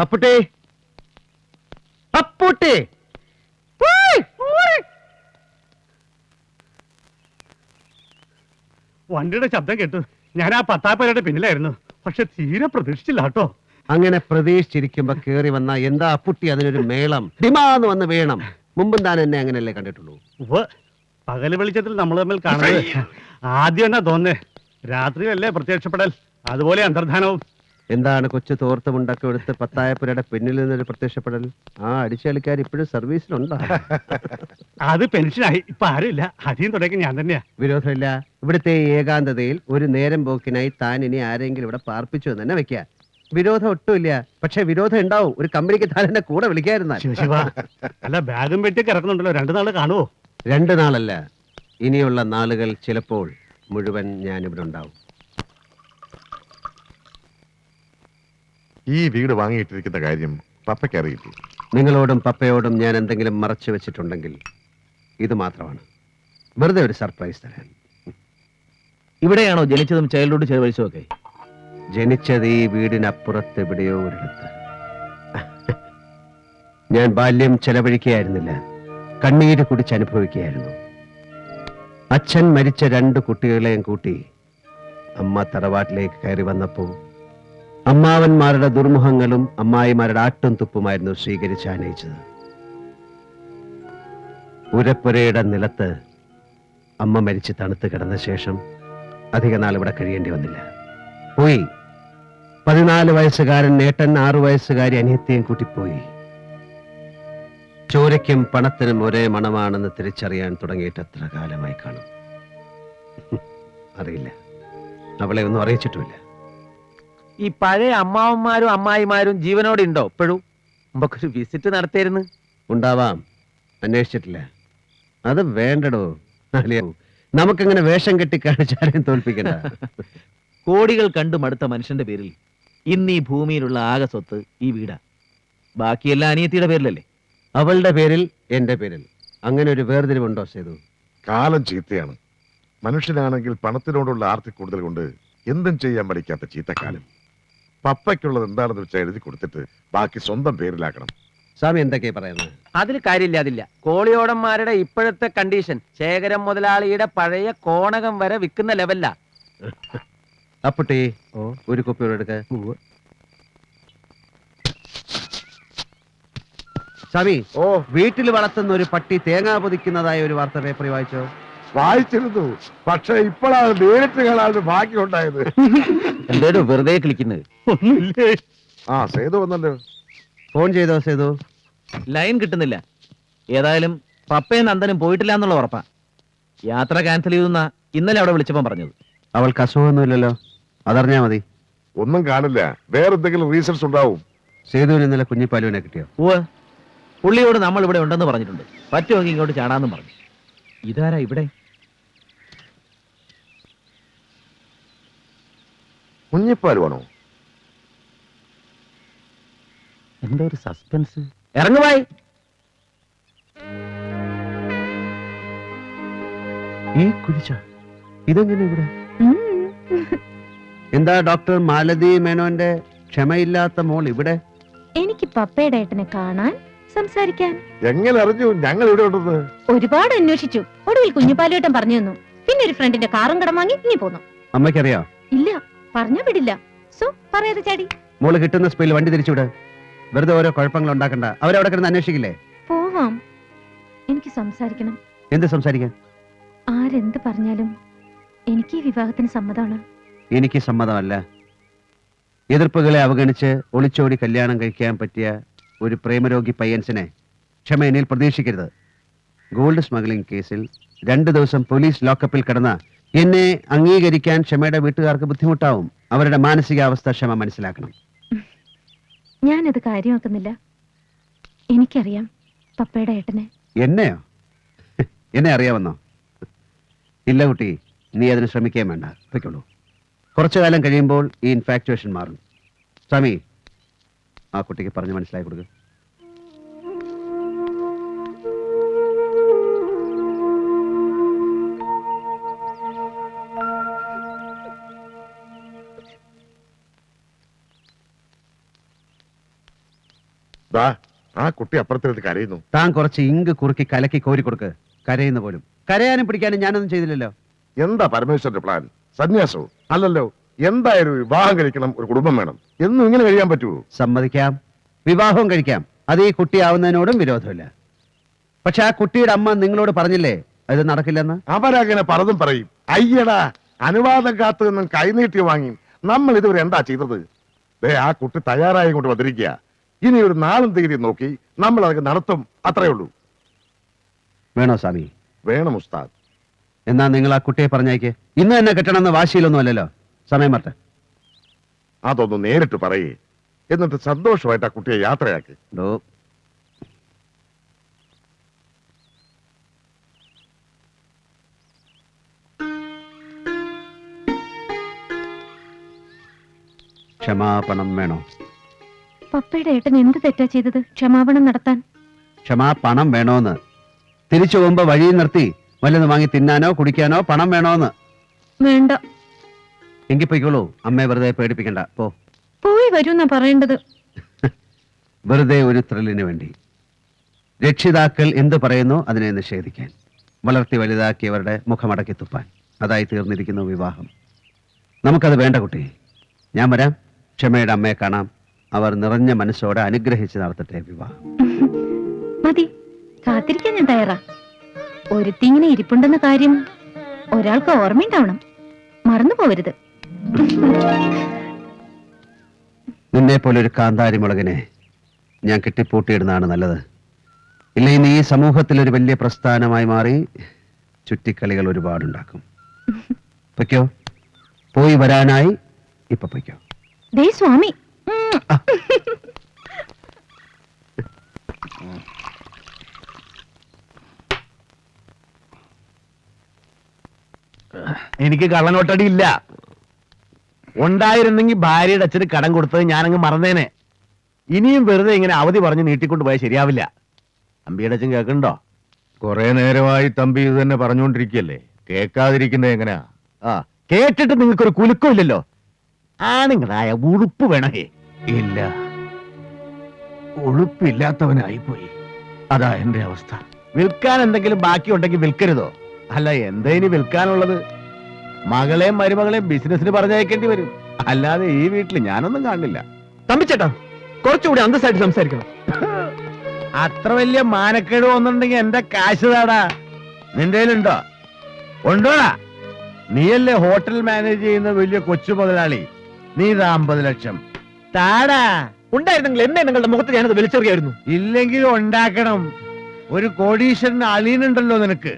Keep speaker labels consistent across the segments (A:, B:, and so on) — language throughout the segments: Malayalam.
A: അപ്പുട്ടേ, അപ്പുട്ടേ,
B: വണ്ടിയുടെ ശബ്ദം കേട്ടു. ഞാൻ ആ പത്താപ്പേരുടെ പിന്നിലായിരുന്നു. പക്ഷെ തീരെ പ്രതീക്ഷിച്ചില്ല കേട്ടോ.
A: അങ്ങനെ പ്രതീക്ഷിച്ചിരിക്കുമ്പോ കേറി വന്ന എന്താ അപ്പുട്ടി അതിനൊരു മേളം ഡിമാന്ന് വന്ന് വേണം. മുമ്പും താൻ എന്നെ അങ്ങനെയല്ലേ കണ്ടിട്ടുള്ളൂ.
B: പകല് വെളിച്ചത്തിൽ നമ്മൾ തമ്മിൽ കാണുന്നത് ആദ്യം എന്നാ തോന്നേ. രാത്രിയല്ലേ പ്രത്യക്ഷപ്പെടൽ, അതുപോലെ അന്തർധാനവും.
A: എന്താണ് കൊച്ചു തോർത്തുമുണ്ടൊക്കെ എടുത്ത് പത്തായപ്പുരയുടെ പിന്നിൽ നിന്നൊരു പ്രത്യക്ഷപ്പെടൽ? ആ അടിച്ചളിക്കാർ ഇപ്പോഴും സർവീസിലുണ്ടോ?
B: അത് പെൻഷനായി, ഇപ്പൊ ആരുമില്ല. അധികം തുടങ്ങി ഞാൻ തന്നെയാ.
A: വിരോധമില്ല. ഇവിടുത്തെ ഏകാന്തതയിൽ ഒരു നേരം പോക്കിനായി താൻ ഇനി ആരെങ്കിലും ഇവിടെ പാർപ്പിച്ചു എന്ന് തന്നെ വെക്കുക. വിരോധം ഒട്ടുമില്ല. പക്ഷെ വിരോധം ഉണ്ടാവും. ഒരു കമ്പനിക്ക് താൻ എന്നെ കൂടെ വിളിക്കായിരുന്ന.
B: അല്ല, ബാഗും പെട്ടിയൊക്കെ ഇറക്കുന്നുണ്ടല്ലോ. 2 നാള് കാണുവോ?
A: 2 നാളല്ല, ഇനിയുള്ള നാളുകൾ ചിലപ്പോൾ മുഴുവൻ ഞാനിവിടെ ഉണ്ടാവും.
C: ഈ വീട് വാങ്ങിയിട്ടിരിക്കുന്ന കാര്യം പപ്പയ്ക്ക് അറിയില്ലേ?
A: നിങ്ങളോടും പപ്പയോടും ഞാൻ എന്തെങ്കിലും മറച്ചു വെച്ചിട്ടുണ്ടെങ്കിൽ ഇത് മാത്രമാണ്. വെറുതെ ഒരു സർപ്രൈസ് തരാൻ.
D: ഇവിടെയാണോ ജനിച്ചതും ചൈൽഡ്ഹുഡ് ചെലവഴിച്ചതും ഒക്കെ?
A: ജനിച്ചത് ഈ വീടിനപ്പുറത്ത് എവിടെയോ ഒരിടത്ത്. ഞാൻ ബാല്യം ചെലവഴിക്കുകയായിരുന്നില്ല, കണ്ണീര് കുടിച്ച് അനുഭവിക്കുകയായിരുന്നു. അച്ഛൻ മരിച്ച 2 കുട്ടികളെയും കൂട്ടി അമ്മ തറവാട്ടിലേക്ക് കയറി വന്നപ്പോ അമ്മാവന്മാരുടെ ദുർമുഖങ്ങളും അമ്മായിമാരുടെ ആട്ടും തുപ്പുമായിരുന്നു സ്വീകരിച്ച് ആനയിച്ചത്. ഉരപ്പുരയുടെ നിലത്ത് അമ്മ മരിച്ച് തണുത്ത് കിടന്ന ശേഷം അധിക നാൾ ഇവിടെ കഴിയേണ്ടി വന്നില്ല. പോയി. 14 വയസ്സുകാരൻ ഏട്ടൻ 6 വയസ്സുകാരി അനിയത്തെയും കൂട്ടിപ്പോയി. ചോരയ്ക്കും പണത്തിനും ഒരേ മണമാണെന്ന് തിരിച്ചറിയാൻ തുടങ്ങിയിട്ട് എത്ര കാലമായി കാണും? അറിയില്ല. അവളെ ഒന്നും അറിയിച്ചിട്ടുമില്ല.
D: ഈ പഴയ അമ്മാവന്മാരും അമ്മായിമാരും ജീവനോടെ ഉണ്ടോ ഇപ്പോഴും? നമുക്കൊരു വിസിറ്റ് നടത്തിയിരുന്നു.
A: ഉണ്ടാവാം, അന്വേഷിച്ചിട്ടില്ല. അത് വേണ്ടടോ. നമുക്കങ്ങനെ വേഷം കെട്ടി കാണിച്ചാരെയും തോൽപ്പിക്കണ്ട.
D: കോടികൾ കണ്ടു മടുത്ത മനുഷ്യന്റെ പേരിൽ ഇന്ന് ഈ ഭൂമിയിലുള്ള ആകെ സ്വത്ത് ഈ വീടാ. ബാക്കിയെല്ലാം അനിയത്തിയുടെ പേരിലല്ലേ?
A: അവളുടെ പേരിൽ, എന്റെ പേരിൽ. അങ്ങനെ ഒരു വേർതിരിവുണ്ടോ സേതു?
C: കാലം ചീത്തയാണ്. മനുഷ്യനാണെങ്കിൽ പണത്തിനോടുള്ള ആർത്തി കൂടുതൽ കൊണ്ട് എന്തും ചെയ്യാൻ പഠിക്കാത്ത ചീത്തക്കാലം. പപ്പയ്ക്കുള്ളത് എന്താണെന്ന് വെച്ചാൽ എഴുതി കൊടുത്തിട്ട് ബാക്കി സ്വന്തം പേരിലാക്കണം.
A: സ്വാമി എന്തൊക്കെയാ പറയുന്നത്?
D: അതിൽ കാര്യമില്ലാതില്ല. കോളിയോടന്മാരുടെ ഇപ്പോഴത്തെ കണ്ടീഷൻ ശേഖരം മുതലാളിയുടെ പഴയ കോണകം വരെ വിൽക്കുന്ന ലെവലിലാ.
A: അപ്പുട്ടി, ഒരു കുപ്പി എടുക്ക. സ്വാമി, വീട്ടിൽ വളർത്തുന്ന ഒരു പട്ടി തേങ്ങ പൊതിക്കുന്നതായ ഒരു വാർത്ത പേപ്പറിൽ വായിച്ചോ?
C: വായിച്ചിരുന്നു, പക്ഷെ ഇപ്പോഴാണ് നേരിട്ട് കാണാൻ ഭാഗ്യം ഉണ്ടായത്.
D: എന്തേലും വെറുതെ കളിക്കുന്നത്?
B: ഒന്നുമില്ലേ.
C: ആ, സേതു വന്നല്ലോ.
A: ഫോൺ ചെയ്തോ സേതു?
D: ലൈൻ കിട്ടുന്നില്ല. ഏതായാലും പപ്പയും നന്ദനും പോയിട്ടില്ല എന്നുള്ള ഉറപ്പാ. യാത്ര ക്യാൻസൽ ചെയ്തെന്ന ഇന്നലെ അവിടെ വിളിച്ചപ്പോ പറഞ്ഞത്.
A: അവൾക്ക് അസുഖമൊന്നുമില്ലല്ലോ, അതറിഞ്ഞാ മതി.
C: ഒന്നും കാണില്ല, വേറെന്തെങ്കിലും റീസൺസ് ഉണ്ടാവും.
A: സേതുവിന് ഇന്നലെ കുഞ്ഞിപ്പാലുവിനെ കിട്ടിയോ?
D: പുള്ളിയോട് നമ്മൾ ഇവിടെ ഉണ്ടെന്ന് പറഞ്ഞിട്ടുണ്ട്. പറ്റുമെങ്കിൽ ഇങ്ങോട്ട് ചാടാന്നും പറഞ്ഞു. ഇതാരാ ഇവിടെ?
C: കുഞ്ഞിപ്പാൽ വേണോ?
D: എന്തോ ഒരു സസ്പെൻസ്. ഇറങ്ങുവായി.
A: ഈ കുഴിച്ച ഇതെങ്ങനെ ഇവിടെ? എന്താ ഡോക്ടർ മാലതി മേനോന്റെ ക്ഷമയില്ലാത്ത മോൾ ഇവിടെ?
E: എനിക്ക് പപ്പയുടെ ഏട്ടനെ കാണാൻ, സംസാരിക്കാൻ.
C: എങ്ങനെ അറിഞ്ഞു ഞങ്ങൾ ഇവിടെ ഉണ്ടെന്ന്?
E: ഒരുപാട് അന്വേഷിച്ചു. ഒടുവിൽ കുഞ്ഞുപാലുവേട്ടൻ പറഞ്ഞു തന്നു. പിന്നെ ഒരു ഫ്രണ്ടിന്റെ കാറും കടം വാങ്ങി ഇനി പോന്നു.
A: അമ്മയ്ക്കറിയോ?
E: ഇല്ല, പറഞ്ഞാ വിടില്ല. സോ പറയാതെ ചാടി.
A: മോള് കിട്ടുന്ന സ്പീഡിൽ വണ്ടി തിരിച്ചുവിട്. വെറുതെ ഓരോ കുഴപ്പങ്ങൾ ഉണ്ടാക്കണ്ട. അവരവിടെ കിടന്ന് അന്വേഷിക്കില്ലേ?
E: പോവാം. എനിക്ക് സംസാരിക്കണം.
A: എന്ത് സംസാരിക്കാൻ?
E: ആരെന്ത് പറഞ്ഞാലും എനിക്ക് ഈ വിവാഹത്തിന് സമ്മതമാണ്.
A: എനിക്ക് സമ്മതമല്ല. എതിർപ്പുകളെ അവഗണിച്ച് ഒളിച്ചോടി കല്യാണം കഴിക്കാൻ പറ്റിയ ഒരു പ്രേമരോഗി പയ്യൻസിനെ ക്ഷമ എന്നിൽ പ്രതീക്ഷിക്കരുത്. ഗോൾഡ് സ്മഗ്ലിംഗ് കേസിൽ 2 ദിവസം പോലീസ് ലോക്കപ്പിൽ കിടന്ന എന്നെ അംഗീകരിക്കാൻ ക്ഷമയുടെ വീട്ടുകാർക്ക് ബുദ്ധിമുട്ടാവും. അവരുടെ മാനസികാവസ്ഥ ക്ഷമ മനസ്സിലാക്കണം.
E: ഞാനത് കാര്യമാക്കുന്നില്ല. എനിക്കറിയാം പപ്പയുടെ ഏട്ടനെ.
A: എന്നെയോ? എന്നെ അറിയാമെന്നോ? ഇല്ല കുട്ടി, നീ അതിന് ശ്രമിക്കാൻ വേണ്ട. പൊയ്ക്കോളൂ. കുറച്ചു കാലം കഴിയുമ്പോൾ ഈ ഇൻഫാക്ച്വേഷൻ മാറും. സ്വാമി, ആ കുട്ടിക്ക് പറഞ്ഞ് മനസ്സിലാക്കി കൊടുക്കുക.
C: ദാ ആ കുട്ടി അപ്പുറത്തെടുത്ത് കരയുന്നു.
A: താൻ കുറച്ച് ഇങ്ക് കുറുക്കി കലക്കി കോരി കൊടുക്ക്. കരയുന്ന പോലും. കരയാനും പിടിക്കാനും ഞാനൊന്നും ചെയ്തില്ലല്ലോ.
C: എന്താ പരമേശ്വരന്റെ പ്ലാൻ? സന്യാസവും അല്ലല്ലോ. എന്തായാലും വിവാഹം കഴിക്കണം, ഒരു കുടുംബം വേണം. എന്നും ഇങ്ങനെ കഴിയാൻ പറ്റുമോ?
A: സമ്മതിക്കാം, വിവാഹവും കഴിക്കാം. അത് ഈ കുട്ടിയാവുന്നതിനോടും വിരോധമില്ല. പക്ഷെ ആ കുട്ടിയുടെ അമ്മ നിങ്ങളോട് പറഞ്ഞില്ലേ അത് നടക്കില്ലെന്ന്?
C: അവരങ്ങനെ പലതും പറയും. അയ്യടാ, അനുവാദം കാത്തു നിന്നും കൈനീട്ടി വാങ്ങി നമ്മൾ ഇതുവരെ എന്താ ചെയ്തത്? ആ കുട്ടി തയ്യാറായി കൊണ്ട് വന്നിരിക്കുക. ഇനി ഒരു നാളും തീയതി നോക്കി നമ്മൾ അതൊക്കെ നടത്തും. അത്രേ ഉള്ളൂ.
A: വേണോ സ്വാമി?
C: വേണം ഉസ്താദ്.
A: എന്നാ നിങ്ങൾ ആ കുട്ടിയെ പറഞ്ഞേക്ക്. ഇന്ന് തന്നെ കെട്ടണമെന്ന് വാശിയിലൊന്നും അല്ലല്ലോ. സമയം മറട്ടെ.
C: അതൊന്ന് നേരിട്ട് പറയേ. എന്നിട്ട് സന്തോഷമായിട്ട് ആ കുട്ടിയെ യാത്രയാക്കി.
A: ഡോ, ക്ഷമാപണം വേണോ?
E: പപ്പയുടെ ഏട്ടൻ എന്ത് തെറ്റാ ചെയ്തത് ക്ഷമാപണം നടത്താൻ?
A: ക്ഷമാപണം വേണോന്ന്. തിരിച്ചു പോകുമ്പോ വഴിയിൽ നിർത്തി വല്ലതും വാങ്ങി തിന്നാനോ കുടിക്കാനോ പണം വേണോന്ന്.
E: വേണ്ട.
A: എങ്കിൽ പൊയ്ക്കോളൂ. അമ്മയെ വെറുതെ പേടിപ്പിക്കണ്ട. പോ.
E: പോയി വരൂന്നാ പറയേണ്ടത്.
A: വെറുതെ ഒരു ത്രില്ലിന് വേണ്ടി. രക്ഷിതാക്കൾ എന്ത് പറയുന്നു അതിനെ നിഷേധിക്കാൻ, വളർത്തി വലുതാക്കിയവരുടെ മുഖമടക്കി തുപ്പാൻ. അതായി തീർന്നിരിക്കുന്നു വിവാഹം. നമുക്കത് വേണ്ട കുട്ടി. ഞാൻ വരാം. ക്ഷമയുടെ അമ്മയെ കാണാം. അവർ നിറഞ്ഞ മനസ്സോടെ അനുഗ്രഹിച്ച് നടത്തട്ടെ വിവാഹം.
E: മതി, കാത്തിരിക്കാൻ ഞാൻ തയ്യാറാ. ഒരുത്തി ഇങ്ങനെ ഇരിപ്പുണ്ടെന്ന കാര്യം ഒരാൾക്ക് ഓർമ്മയുണ്ടാവണം. മറന്നു പോവരുത്.
A: നിന്നെ പോലൊരു കാന്താരി മുളകിനെ ഞാൻ കെട്ടിപ്പൂട്ടിയിടുന്നതാണ് നല്ലത്. ഇല്ലെങ്കിൽ നീ ഈ സമൂഹത്തിൽ ഒരു വലിയ പ്രസ്ഥാനമായി മാറി ചുറ്റിക്കളികൾ ഒരുപാടുണ്ടാക്കും. പൊയ്ക്കോ. പോയി വരാനായി ഇപ്പൊ പൊയ്ക്കോ.
E: ദേ സ്വാമി.
B: എനിക്ക് കള്ളനോട്ടടി ഇല്ല. ഉണ്ടായിരുന്നെങ്കിൽ ഭാര്യയുടെ അച്ഛന് കടം കൊടുത്തത് ഞാനങ്ങ് മറന്നേനെ. ഇനിയും വെറുതെ ഇങ്ങനെ അവധി പറഞ്ഞ് നീട്ടിക്കൊണ്ട് പോയാൽ ശരിയാവില്ല. അമ്പിയുടെ അച്ഛൻ കേൾക്കണ്ടോ?
F: കുറെ നേരമായി തമ്പി ഇത് തന്നെ പറഞ്ഞുകൊണ്ടിരിക്കല്ലേ, കേൾക്കാതിരിക്കുന്നത് എങ്ങനെയാ?
B: ആ, കേട്ടിട്ട് നിങ്ങൾക്കൊരു കുലുക്കം ഇല്ലല്ലോ. ആണുങ്ങളായ ഉളുപ്പ് വേണേ.
F: ഇല്ല, ഉളുപ്പില്ലാത്തവനായിപ്പോയി. അതാ എന്റെ അവസ്ഥ.
B: വിൽക്കാൻ എന്തെങ്കിലും ബാക്കി ഉണ്ടെങ്കിൽ വിൽക്കരുതോ? അല്ല, എന്താ ഇനി വിൽക്കാനുള്ളത്? മകളെയും മരുമകളെയും ബിസിനസിന് പറഞ്ഞയക്കേണ്ടി വരും. അല്ലാതെ ഈ വീട്ടിൽ ഞാനൊന്നും കാണില്ല.
D: തമ്പിച്ചേട്ടാ, കുറച്ചുകൂടി അന്തസ്സായിട്ട് സംസാരിക്കണം.
B: അത്ര വലിയ മാനക്കേട് വന്നിട്ടുണ്ടെങ്കിൽ എന്റെ കാശ് താടാ. നിന്റെ കയ്യിലുണ്ടോ? ഉണ്ടോടാ? നീയല്ലേ ഹോട്ടൽ മാനേജ് ചെയ്യുന്ന വലിയ കൊച്ചു മുതലാളി. നീ 50 ലക്ഷം താടാ.
D: ഉണ്ടായിരുന്നെങ്കിൽ എന്നെ നിങ്ങളുടെ മുഖത്ത് ഞാനത് വലിച്ചെറിയായിരുന്നു.
B: ഇല്ലെങ്കിൽ ഉണ്ടാക്കണം. ഒരു കോടീശ്വരന് അളീനുണ്ടല്ലോ നിനക്ക്.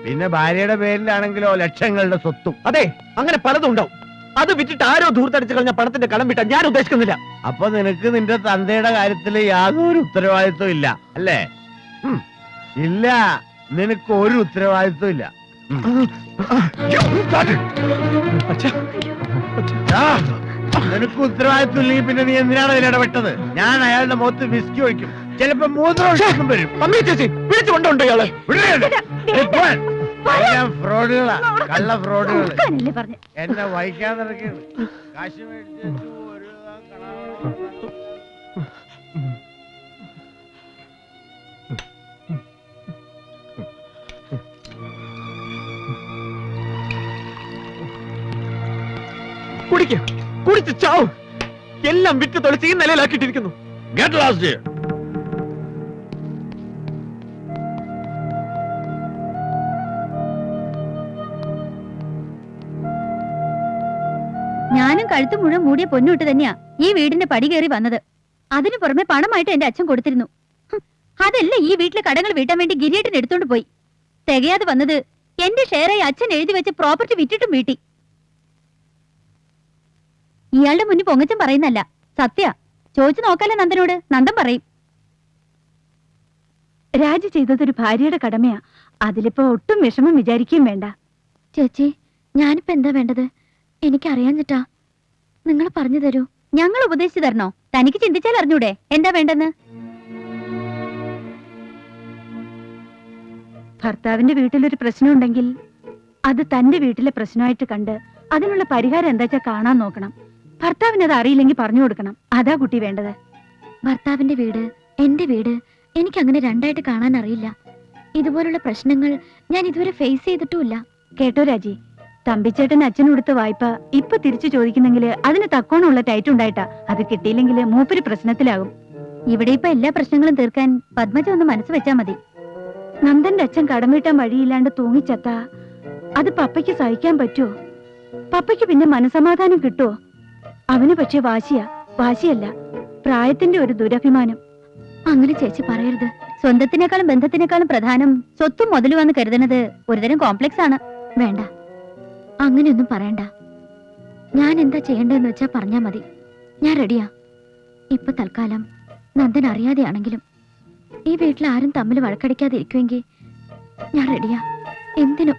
B: പിന്നെ ഭാര്യയുടെ പേരിലാണെങ്കിലോ ലക്ഷങ്ങളുടെ സ്വത്തും.
D: അതെ, അങ്ങനെ പലതും ഉണ്ടാവും. അത് വിറ്റിട്ട് ആരോ ധൂർത്തടിച്ചു കളഞ്ഞ പണത്തിന്റെ കടം വിട്ടാൻ ഞാൻ ഉദ്ദേശിക്കുന്നില്ല.
B: അപ്പൊ നിനക്ക് നിന്റെ തന്തയുടെ കാര്യത്തിൽ യാതൊരു ഉത്തരവാദിത്വം ഇല്ല അല്ലേ? ഇല്ല, നിനക്ക് ഒരു ഉത്തരവാദിത്വം ഇല്ല. നിനക്ക് ഉത്തരവാദിത്വം ഇല്ലെങ്കിൽ പിന്നെ നീ എന്തിനാണ് അതിൽ ഇടപെട്ടത്? ഞാൻ അയാളുടെ മുഖത്ത് വിസ്കി ഒഴിക്കും. ചിലപ്പോ മൂത്രം വരും.
D: അമ്മേ ചേച്ചി, വിളിച്ചു കൊണ്ടുണ്ടോ ഇയാള്?
B: ഫ്രോഡുകളാ, കള്ള ഫ്രോഡുകൾ.
E: കൊടുക്കാനല്ലേ പറഞ്ഞെ.
B: എന്നെ വഹിക്കാൻ നടക്കുകയാണ്. കാശ് മേടിച്ചു ഒരു
D: കുടിക്ക, കുടിച്ച് ചാവും. എല്ലാം വിറ്റ് തൊളിച്ച് ഈ നിലയിലാക്കിയിട്ടിരിക്കുന്നു.
F: Get lost here.
E: ഞാനും കഴുത്തു മുഴുവൻ മൂടിയ പൊന്നുവിട്ട് തന്നെയാ ഈ വീടിന്റെ പടി കയറി വന്നത്. അതിനു പുറമെ പണമായിട്ട് എന്റെ അച്ഛൻ കൊടുത്തിരുന്നു. അതല്ല, ഈ വീട്ടിലെ കടങ്ങൾ വീട്ടാൻ വേണ്ടി ഗിരിയേട്ടൻ എടുത്തോണ്ട് പോയി. തികയാതെ വന്നത് എന്റെ ഷെയറായി അച്ഛൻ എഴുതി വെച്ച പ്രോപ്പർട്ടി വിറ്റിട്ടും വീട്ടി. ഇയാളുടെ മുന്നിൽ പൊങ്ങച്ചൻ പറയുന്നല്ല, സത്യ. ചോദിച്ചു നോക്കാലേ നന്ദനോട്, നന്ദൻ പറയും. രാജി ചെയ്തതൊരു ഭാര്യയുടെ കടമയാ. അതിലിപ്പോ ഒട്ടും വിഷമം വിചാരിക്കുകയും വേണ്ട. ചേച്ചി, ഞാനിപ്പോ എന്താ വേണ്ടത്? എനിക്കറിയാഞ്ഞിട്ടാ. നിങ്ങൾ പറഞ്ഞു തരൂ. ഞങ്ങൾ ഉപദേശിച്ചു തരണോ? തനിക്ക് ചിന്തിച്ചാൽ അറിഞ്ഞൂടെ എന്താ വേണ്ടെന്ന്? ഭർത്താവിന്റെ വീട്ടിലൊരു പ്രശ്നം ഉണ്ടെങ്കിൽ അത് തന്റെ വീട്ടിലെ പ്രശ്നമായിട്ട് കണ്ട് അതിനുള്ള പരിഹാരം എന്താ വെച്ചാൽ കാണാൻ നോക്കണം. ഭർത്താവിന് അത് അറിയില്ലെങ്കിൽ പറഞ്ഞു കൊടുക്കണം. അതാ കുട്ടി വേണ്ടത്. ഭർത്താവിന്റെ വീട് എന്റെ വീട് എനിക്ക് അങ്ങനെ രണ്ടായിട്ട് കാണാൻ അറിയില്ല. ഇതുപോലുള്ള പ്രശ്നങ്ങൾ ഞാൻ ഇതുവരെ ഫേസ് ചെയ്തിട്ടുമില്ല.
G: കേട്ടോ രാജി, തമ്പിച്ചേട്ടൻ അച്ഛൻ കൊടുത്ത വായ്പ ഇപ്പൊ തിരിച്ചു ചോദിക്കുന്നെങ്കിൽ അതിന് തക്കോണമുള്ള ടൈറ്റ് ഉണ്ടായിട്ടാ. അത് കിട്ടിയില്ലെങ്കിൽ മൂപ്പര് പ്രശ്നത്തിലാകും.
E: ഇവിടെ ഇപ്പൊ എല്ലാ പ്രശ്നങ്ങളും തീർക്കാൻ പത്മജ ഒന്ന് മനസ്സ് വെച്ചാ മതി.
G: നന്ദന്റെ അച്ഛൻ കടം വീട്ടാൻ വഴിയില്ലാണ്ട് തൂങ്ങിച്ചത്താ അത് പപ്പയ്ക്ക് സഹിക്കാൻ പറ്റുമോ? പപ്പയ്ക്ക് പിന്നെ മനസമാധാനം കിട്ടുമോ? അവന് പക്ഷെ വാശിയല്ല, പ്രായത്തിന്റെ ഒരു ദുരഭിമാനം.
E: അങ്ങനെ ചേച്ചി പറയരുത്. സ്വന്തത്തിനേക്കാളും ബന്ധത്തിനേക്കാളും പ്രധാനം സ്വത്തും മുതലുവാന്ന് കരുതുന്നത് ഒരുതരം കോംപ്ലക്സ് ആണ്. വേണ്ട, അങ്ങനെയൊന്നും പറയണ്ട. ഞാൻ എന്താ ചെയ്യേണ്ടതെന്ന് വെച്ചാ പറഞ്ഞാ മതി. ഞാൻ റെഡിയാ. ഇപ്പൊ തൽക്കാലം നന്ദൻ അറിയാതെയാണെങ്കിലും ഈ വീട്ടിൽ ആരും തമ്മിൽ വഴക്കടിക്കാതെ ഇരിക്കുമെങ്കിൽ ഞാൻ റെഡിയാ. എന്തിനും.